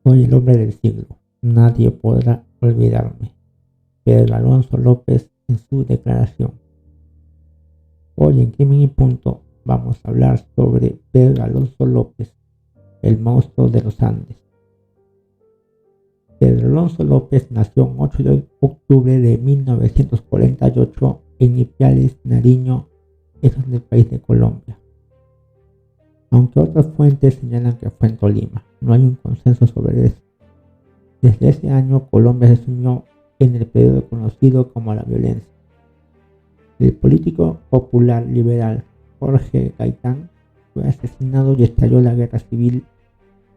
Soy el hombre del siglo, nadie podrá olvidarme. Pedro Alonso López en su declaración. Hoy en Crimen y Punto vamos a hablar sobre Pedro Alonso López, el monstruo de los Andes. Pedro Alonso López nació el 8 de octubre de 1948 en Ipiales, Nariño, eso es del país de Colombia. Aunque otras fuentes señalan que fue en Tolima, no hay un consenso sobre eso. Desde ese año Colombia se sumió en el periodo conocido como la violencia. El político popular liberal Jorge Gaitán fue asesinado y estalló la guerra civil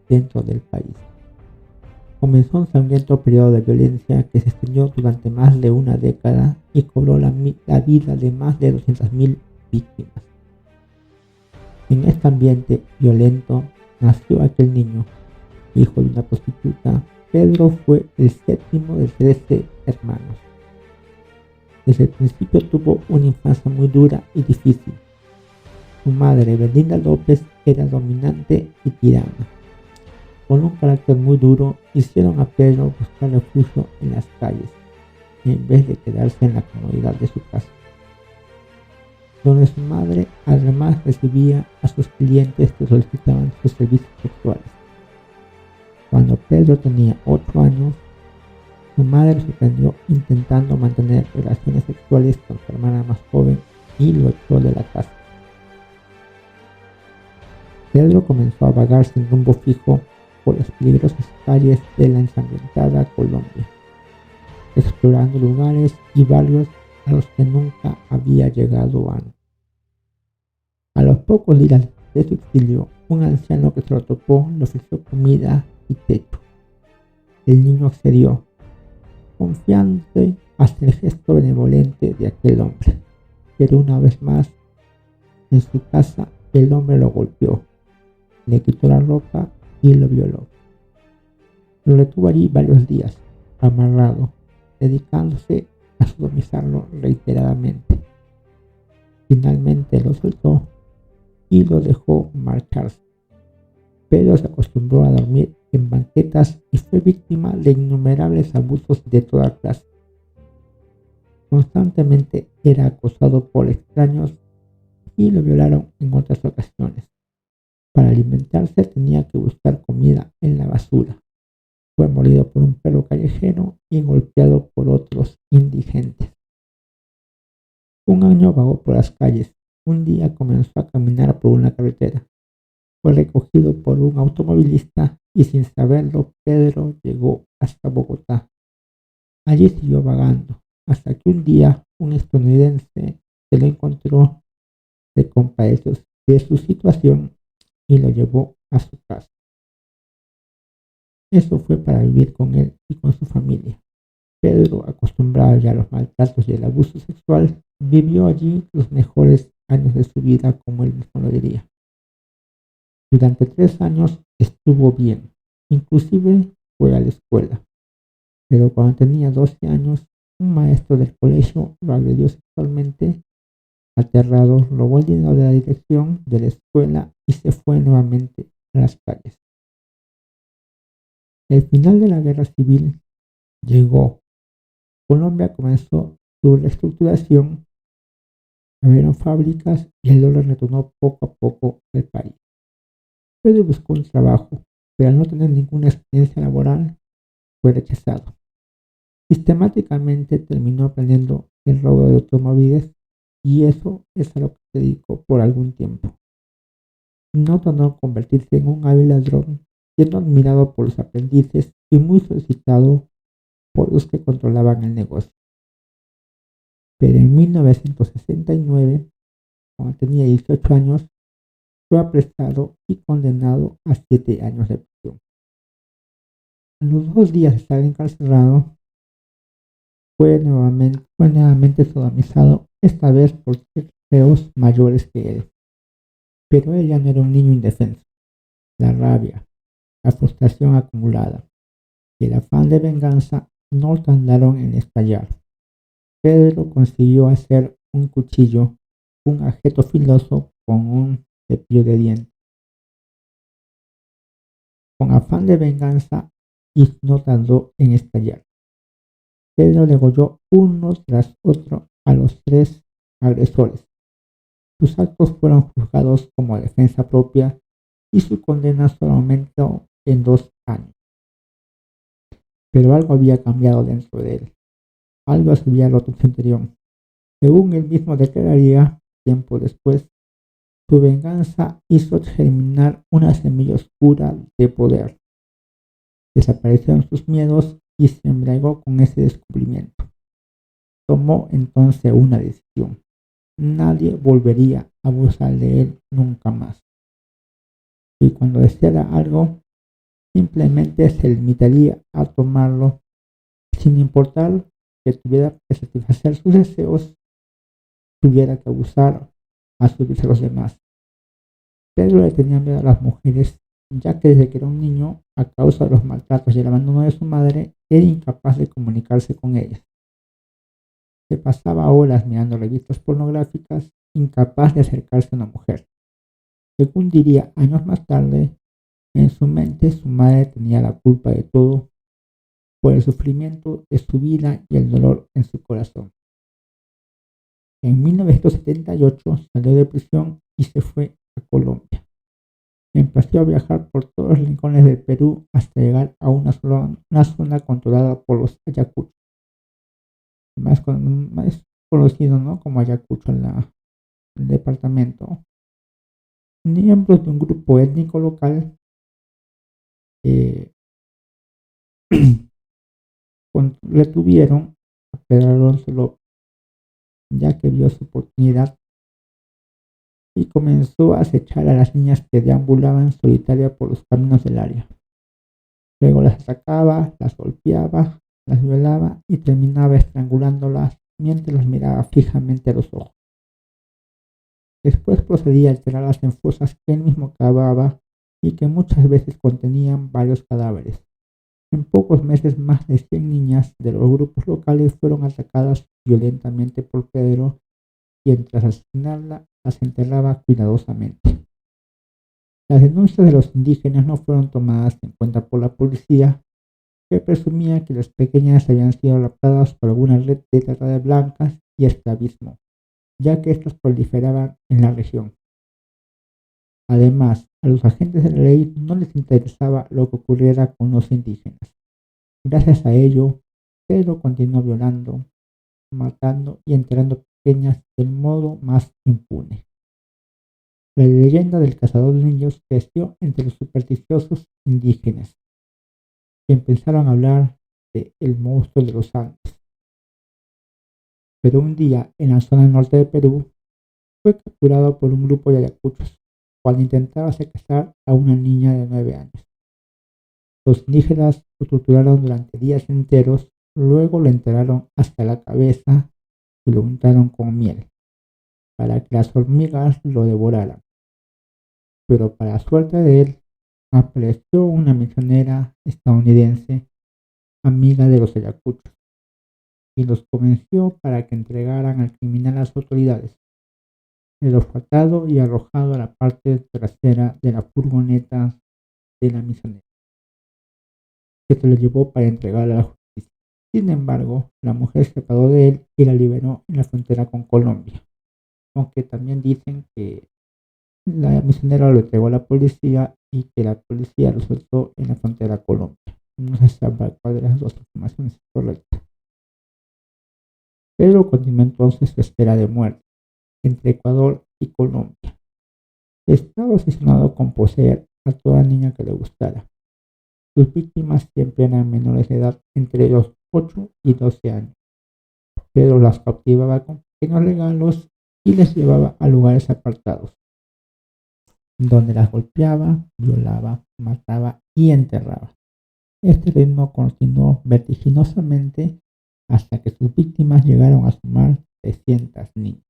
dentro del país. Comenzó un sangriento periodo de violencia que se extendió durante más de una década y cobró la vida de más de 200.000 víctimas. En este ambiente violento nació aquel niño, hijo de una prostituta. Pedro fue el séptimo de 13 hermanos. Desde el principio tuvo una infancia muy dura y difícil. Su madre, Belinda López, era dominante y tirana. Con un carácter muy duro, hicieron a Pedro buscar refugio en las calles, en vez de quedarse en la comodidad de su casa, donde su madre además recibía a sus clientes que solicitaban sus servicios sexuales. Cuando Pedro tenía 8 años, su madre lo sorprendió intentando mantener relaciones sexuales con su hermana más joven y lo echó de la casa. Pedro comenzó a vagar sin rumbo fijo por las peligrosas calles de la ensangrentada Colombia, explorando lugares y barrios a los que nunca había llegado antes. A los pocos días de su exilio, un anciano que se lo topó le ofreció comida y techo. El niño accedió, confiante hasta el gesto benevolente de aquel hombre, pero una vez más, en su casa, el hombre lo golpeó, le quitó la ropa y lo violó. Lo retuvo allí varios días, amarrado, dedicándose a sodomizarlo reiteradamente. Finalmente lo soltó y lo dejó marcharse. Pedro se acostumbró a dormir en banquetas y fue víctima de innumerables abusos de toda clase. Constantemente era acosado por extraños y lo violaron en otras ocasiones. Para alimentarse tenía que buscar comida en la basura. Fue morido por un perro callejero y golpeado por otros indigentes. Un año vagó por las calles. Un día comenzó a caminar por una carretera. Fue recogido por un automovilista y sin saberlo Pedro llegó hasta Bogotá. Allí siguió vagando hasta que un día un estadounidense se lo encontró, se compadeció de su situación y lo llevó a su casa. Eso fue para vivir con él y con su familia. Pedro, acostumbrado ya a los maltratos y el abuso sexual, vivió allí los mejores años de su vida, como él mismo lo diría. Durante 3 años estuvo bien, inclusive fue a la escuela, pero cuando tenía 12 años, un maestro del colegio lo agredió sexualmente. Aterrado, robó el dinero de la dirección de la escuela y se fue nuevamente a las calles. El final de la guerra civil llegó. Colombia comenzó su reestructuración, abrieron fábricas y el dólar retornó poco a poco al país. Pedro buscó un trabajo, pero al no tener ninguna experiencia laboral, fue rechazado. Sistemáticamente terminó aprendiendo el robo de automóviles y eso es a lo que se dedicó por algún tiempo. No tardó en convertirse en un hábil ladrón, siendo admirado por los aprendices y muy solicitado por los que controlaban el negocio. Pero en 1969, cuando tenía 18 años, fue apresado y condenado a 7 años de prisión. A los 2 días de estar encarcelado, fue nuevamente sodomizado, esta vez por 3 reos mayores que él. Pero él ya no era un niño indefenso. La rabia, la frustración acumulada y el afán de venganza no tardaron en estallar. Pedro consiguió hacer un cuchillo, un objeto filoso con un cepillo de dientes. Con afán de venganza, y no tardó en estallar. Pedro degolló uno tras otro a los tres agresores. Sus actos fueron juzgados como defensa propia y su condena solo aumentó en 2 años. Pero algo había cambiado dentro de él. Algo se había roto en su interior. Según él mismo declararía tiempo después, su venganza hizo germinar una semilla oscura de poder. Desaparecieron sus miedos y se embriagó con ese descubrimiento. Tomó entonces una decisión. Nadie volvería a abusar de él nunca más. Y cuando deseara algo, simplemente se limitaría a tomarlo sin importar que tuviera que satisfacer sus deseos, tuviera que abusar a subirse a los demás. Pedro le tenía miedo a las mujeres, ya que desde que era un niño, a causa de los maltratos y el abandono de su madre, era incapaz de comunicarse con ellas. Se pasaba horas mirando revistas pornográficas, incapaz de acercarse a una mujer. Según diría años más tarde, en su mente su madre tenía la culpa de todo por el sufrimiento de su vida y el dolor en su corazón. En 1978 salió de prisión y se fue a Colombia. Empezó a viajar por todos los rincones del Perú hasta llegar a una zona controlada por los Ayacuchos, más conocido, ¿no?, como Ayacucho en el departamento. Miembros de un grupo étnico local eh, retuvieron a Pedro Alonso López, ya que vio su oportunidad y comenzó a acechar a las niñas que deambulaban solitarias por los caminos del área. Luego las atacaba, las golpeaba, las violaba y terminaba estrangulándolas mientras las miraba fijamente a los ojos. Después procedía a alterarlas en fosas que él mismo cavaba y que muchas veces contenían varios cadáveres. En pocos meses, más de 100 niñas de los grupos locales fueron atacadas violentamente por Pedro, quien tras asesinarla las enterraba cuidadosamente. Las denuncias de los indígenas no fueron tomadas en cuenta por la policía, que presumía que las pequeñas habían sido raptadas por alguna red de trata de blancas y esclavismo, ya que estas proliferaban en la región. Además, a los agentes de la ley no les interesaba lo que ocurriera con los indígenas. Gracias a ello, Pedro continuó violando, matando y enterrando pequeñas del modo más impune. La leyenda del cazador de niños creció entre los supersticiosos indígenas, que empezaron a hablar de el monstruo de los Andes. Pero un día, en la zona norte de Perú, fue capturado por un grupo de ayacuchos cuando intentaba secuestrar a una niña de 9 años. Los indígenas lo torturaron durante días enteros, luego lo enterraron hasta la cabeza y lo untaron con miel, para que las hormigas lo devoraran. Pero para suerte de él, apareció una misionera estadounidense, amiga de los ayacuchos, y los convenció para que entregaran al criminal a las autoridades. Pero fue atado y arrojado a la parte trasera de la furgoneta de la misionera, que se lo llevó para entregarla a la justicia. Sin embargo, la mujer se separó de él y la liberó en la frontera con Colombia, aunque también dicen que la misionera lo entregó a la policía y que la policía lo soltó en la frontera Colombia. No se sabe cuál de las dos informaciones es correcta. Pedro continuó entonces su espera de muerte entre Ecuador y Colombia. Estaba obsesionado con poseer a toda niña que le gustara. Sus víctimas siempre eran menores de edad, entre los 8 y 12 años. Pedro las cautivaba con pequeños regalos y les llevaba a lugares apartados, donde las golpeaba, violaba, mataba y enterraba. Este ritmo continuó vertiginosamente hasta que sus víctimas llegaron a sumar 300 niños.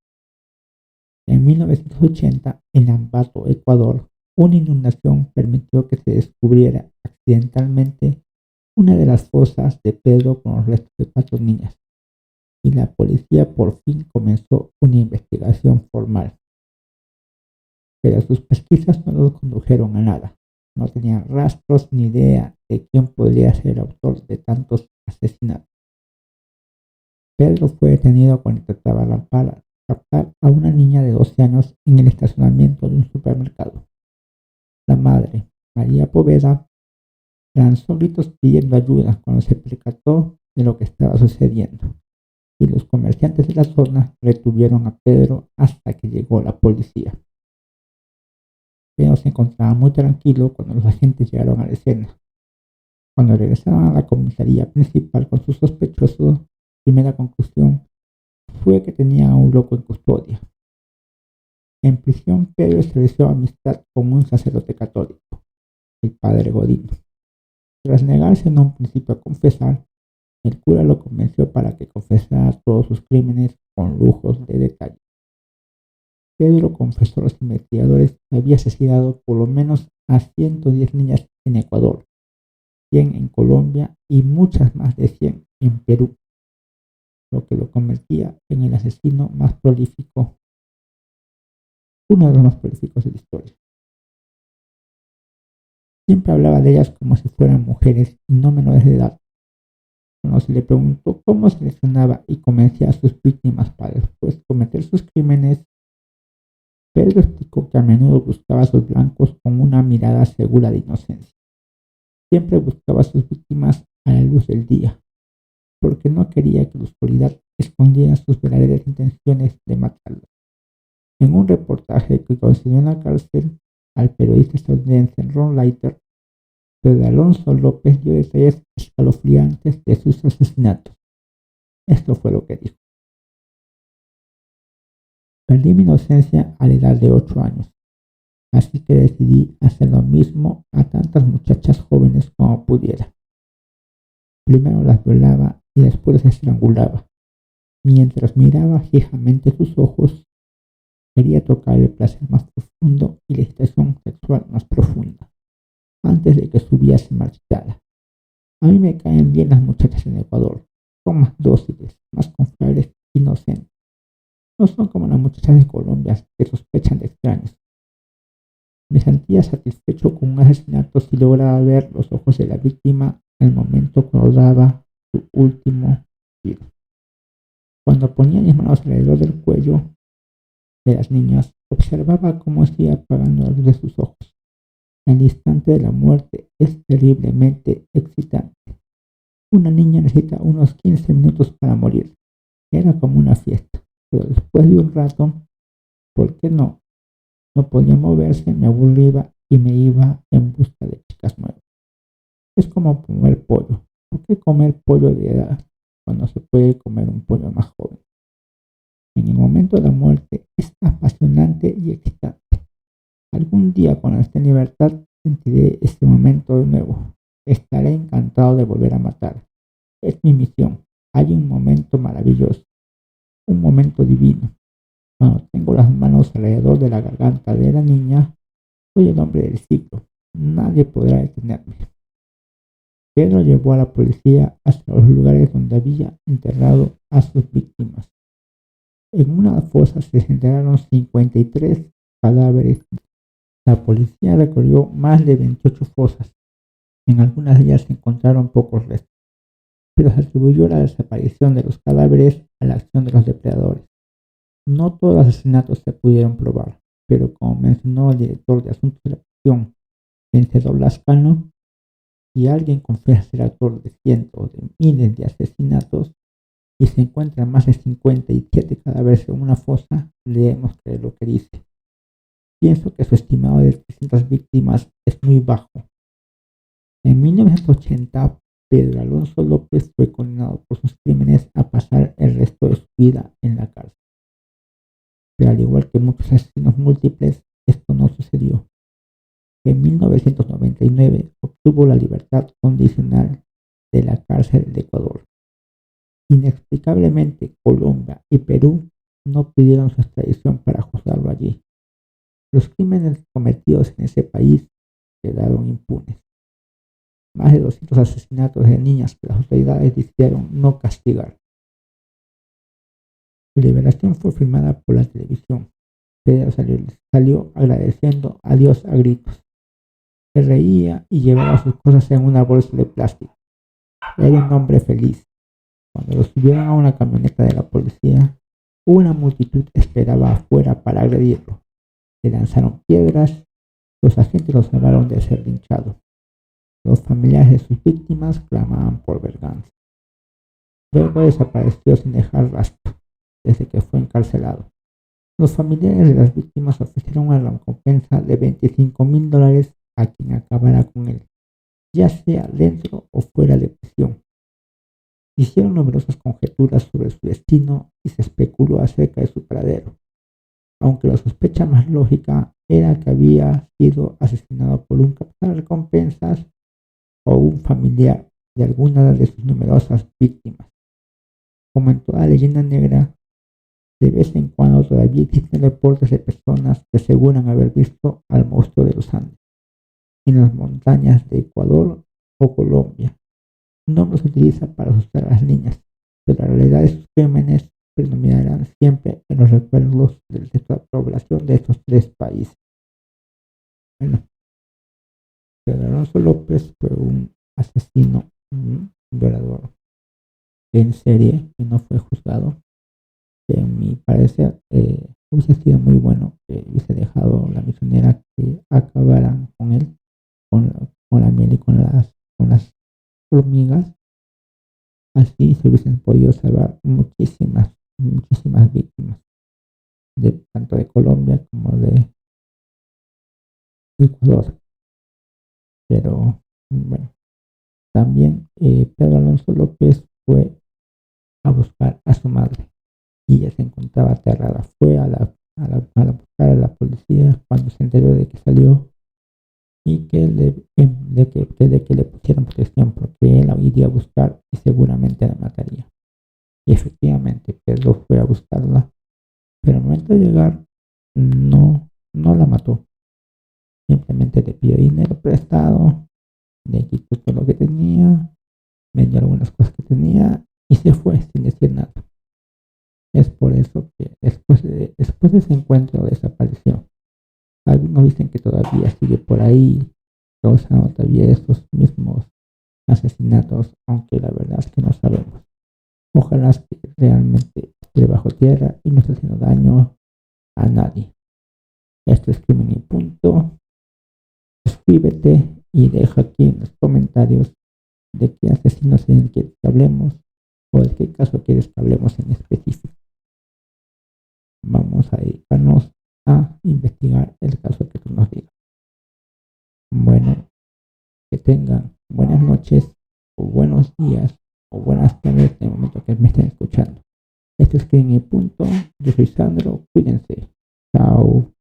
En 1980, en Ambato, Ecuador, una inundación permitió que se descubriera accidentalmente una de las fosas de Pedro con los restos de 4 niñas, y la policía por fin comenzó una investigación formal. Pero sus pesquisas no los condujeron a nada. No tenían rastros ni idea de quién podría ser el autor de tantos asesinatos. Pedro fue detenido cuando intentaba raptar a una niña de 12 años en el estacionamiento de un supermercado. La madre, María Poveda, lanzó gritos pidiendo ayuda cuando se percató de lo que estaba sucediendo, y los comerciantes de la zona retuvieron a Pedro hasta que llegó la policía. Pedro se encontraba muy tranquilo cuando los agentes llegaron a la escena. Cuando regresaron a la comisaría principal con su sospechoso, primera conclusión fue que tenía a un loco en custodia. En prisión, Pedro estableció amistad con un sacerdote católico, el padre Godino. Tras negarse en un principio a confesar, el cura lo convenció para que confesara todos sus crímenes con lujos de detalle. Pedro confesó a los investigadores que había asesinado por lo menos a 110 niñas en Ecuador, 100 en Colombia y muchas más de 100 en Perú, lo que lo convertía en el asesino más prolífico, uno de los más prolíficos de la historia. Siempre hablaba de ellas como si fueran mujeres y no menores de edad. Cuando se le preguntó cómo seleccionaba y convencía a sus víctimas para después cometer sus crímenes, Pedro explicó que a menudo buscaba a sus blancos con una mirada segura de inocencia. Siempre buscaba a sus víctimas a la luz del día, porque no quería que la oscuridad escondiera sus verdaderas intenciones de matarlos. En un reportaje que concedió en la cárcel al periodista estadounidense Ron Leiter, Pedro Alonso López dio detalles escalofriantes de sus asesinatos. Esto fue lo que dijo: perdí mi inocencia a la edad de 8 años, así que decidí hacer lo mismo a tantas muchachas jóvenes como pudiera. Primero las violaba y después las estrangulaba. Mientras miraba fijamente sus ojos, quería tocar el placer más profundo y la excitación sexual más profunda, antes de que su vida se marchitara. A mí me caen bien las muchachas en Ecuador. Son más dóciles, más confiables, inocentes. No son como las muchachas de Colombia que sospechan de extraños. Me sentía satisfecho con un asesinato si lograba ver los ojos de la víctima al momento cuando daba su último tiro. Cuando ponía mis manos alrededor del cuello de las niñas, observaba cómo se iba apagando la luz de sus ojos. El instante de la muerte es terriblemente excitante. Una niña necesita unos 15 minutos para morir. Era como una fiesta, pero después de un rato, ¿por qué no? No podía moverse, me aburría y me iba en busca de chicas nuevas. Es como comer pollo. ¿Por qué comer pollo de edad cuando se puede comer un pollo más joven? En el momento de la muerte es apasionante y excitante. Algún día cuando esté en libertad sentiré este momento de nuevo. Estaré encantado de volver a matar. Es mi misión. Hay un momento maravilloso, un momento divino. Cuando tengo las manos alrededor de la garganta de la niña, soy el hombre del ciclo. Nadie podrá detenerme. Pedro llevó a la policía hasta los lugares donde había enterrado a sus víctimas. En una fosa se enterraron 53 cadáveres. La policía recorrió más de 28 fosas. En algunas de ellas se encontraron pocos restos, pero se atribuyó la desaparición de los cadáveres a la acción de los depredadores. No todos los asesinatos se pudieron probar, pero como mencionó el director de Asuntos de la Prisión, Vencedor Lascano, si alguien confiesa ser autor de cientos de miles de asesinatos y se encuentran más de 57 cadáveres en una fosa, debemos creer lo que dice. Pienso que su estimado de 300 víctimas es muy bajo. En 1980, Pedro Alonso López fue condenado por sus crímenes a pasar el resto de su vida en la cárcel. Pero al igual que muchos asesinos múltiples, esto no sucedió. En 1999 obtuvo la libertad condicional de la cárcel de Ecuador. Inexplicablemente, Colombia y Perú no pidieron su extradición para juzgarlo allí. Los crímenes cometidos en ese país quedaron impunes. Más de 200 asesinatos de niñas que las autoridades decidieron no castigar. Su liberación fue firmada por la televisión. Pedro salió agradeciendo a Dios a gritos. Se reía y llevaba sus cosas en una bolsa de plástico. Era un hombre feliz. Cuando lo subieron a una camioneta de la policía, una multitud esperaba afuera para agredirlo. Le lanzaron piedras. Los agentes lo salvaron de ser linchado. Los familiares de sus víctimas clamaban por venganza. Luego desapareció sin dejar rastro desde que fue encarcelado. Los familiares de las víctimas ofrecieron una recompensa de $25,000 a quien acabara con él, ya sea dentro o fuera de prisión. Hicieron numerosas conjeturas sobre su destino y se especuló acerca de su paradero, aunque la sospecha más lógica era que había sido asesinado por un cazarrecompensas o un familiar de alguna de sus numerosas víctimas. Como en toda leyenda negra, de vez en cuando todavía existen reportes de personas que aseguran haber visto al monstruo de los Andes en las montañas de Ecuador o Colombia. Su nombre se utiliza para asustar a las niñas, pero la realidad de sus crímenes predominarán siempre en los recuerdos de la población de estos tres países. Bueno, Pedro Alonso López fue un asesino, un violador en serie que no fue juzgado. En mi parecer, hubiese sido muy bueno que hubiese dejado la misionera que acabaran con él, con la miel y con las hormigas. Así se hubiesen podido salvar muchísimas víctimas, tanto de Colombia como de Ecuador. Pero bueno, también Pedro Alonso López fue a buscar a su madre y ella se encontraba aterrada. Fue a buscar a la policía cuando se enteró de que salió y de que le pusieran protección porque él la iría a buscar y seguramente la mataría. Y efectivamente Pedro fue a buscarla, pero al momento de llegar no la mató. Simplemente le pidió dinero prestado, le quitó todo lo que tenía, vendió algunas cosas que tenía y se fue sin decir nada. Es por eso que después de ese encuentro desapareció. Algunos dicen que todavía sigue por ahí causando todavía estos mismos asesinatos, aunque la verdad es que no sabemos. Ojalá que realmente esté bajo tierra y no esté haciendo daño a nadie. Esto es Crimen y Punto. Suscríbete y deja aquí en los comentarios de qué asesinos en el que hablemos o de qué caso quieres que hablemos en específico. Vamos a dedicarnos a investigar el caso que tú nos digas. Bueno, que tengan buenas noches o buenos días o buenas tardes en el momento que me estén escuchando. Esto es Crimen y Punto. Yo soy Sandro. Cuídense. Chao.